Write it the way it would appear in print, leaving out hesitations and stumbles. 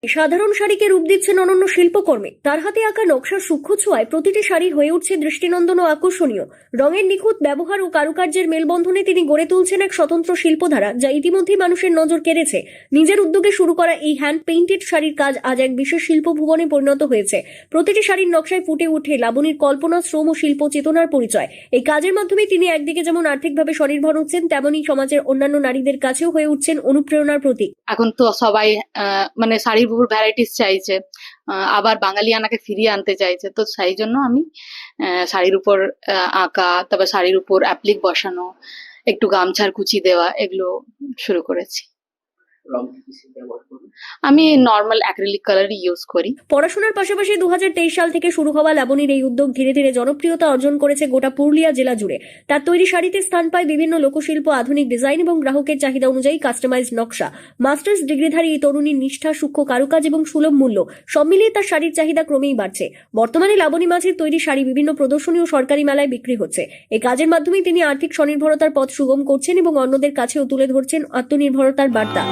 সাধারণ শাড়িকে রূপ দিচ্ছেন অনন্য শিল্পকর্মে। তার হাতে আঁকা নকশার সূক্ষ্ম ছোঁয়ায় প্রতিটি শাড়ি হয়ে উঠছে দৃষ্টিনন্দন ও আকর্ষণীয়। রঙের নিখুঁত ব্যবহার ও কারুকার্যের মেলবন্ধনে তিনি গড়ে তুলছেন এক স্বতন্ত্র শিল্পধারা, যা ইতিমধ্যেই মানুষের নজর কেড়েছে। নিজের উদ্যোগে শুরু করা এই হ্যান্ড পেইন্টেড শাড়ির কাজ আজ এক বিশেষ শিল্পভুবনে পরিণত হয়েছে। প্রতিটি শাড়ির নকশায় ফুটে ওঠে লাবণীর কল্পনা, শ্রম ও শিল্প চেতনার পরিচয়। এই কাজের মাধ্যমে তিনি একদিকে যেমন আর্থিকভাবে স্বনির্ভর হচ্ছেন, তেমনি সমাজের অন্যান্য নারীদের কাছেও হয়ে উঠছেন অনুপ্রেরণার প্রতীক। এখন তো সবাই মানে শাড়ির উপর ভ্যারাইটিস চাইছে, আবার বাঙালিয়ানাকে ফিরিয়ে আনতে চাইছে। তো সেই জন্য আমি শাড়ির উপর আঁকা, তারপর শাড়ির উপর অ্যাপ্লিক বসানো, একটু গামছার কুচি দেওয়া, এগুলো শুরু করেছি। আমি নর্মাল অ্যাক্রিলিক কালারই ইউজ করি। পড়াশোনার পাশাপাশি 2023 সাল থেকে শুরু হওয়া লাবণীর এই উদ্যোগ ধীরে ধীরে জনপ্রিয়তা অর্জন করেছে গোটা পুরুলিয়া জেলা জুড়ে। তার তৈরি শাড়িতে স্থান পায় বিভিন্ন লোকশিল্প, আধুনিক ডিজাইন এবং গ্রাহকের চাহিদা অনুযায়ী কাস্টমাইজড নকশা। মাস্টার্স ডিগ্রিধারী এই তরুণীর নিষ্ঠা, সূক্ষ্ম কারুকাজ এবং সুলভ মূল্য সব মিলিয়ে তার শাড়ির চাহিদা ক্রমেই বাড়ছে। বর্তমানে লাবণী মাঝির তৈরি শাড়ি বিভিন্ন প্রদর্শনী ও সরকারি মেলায় বিক্রি হচ্ছে। এই কাজের মাধ্যমেই তিনি আর্থিক স্বনির্ভরতার পথ সুগম করছেন এবং অন্যদের কাছেও তুলে ধরছেন আত্মনির্ভরতার বার্তা।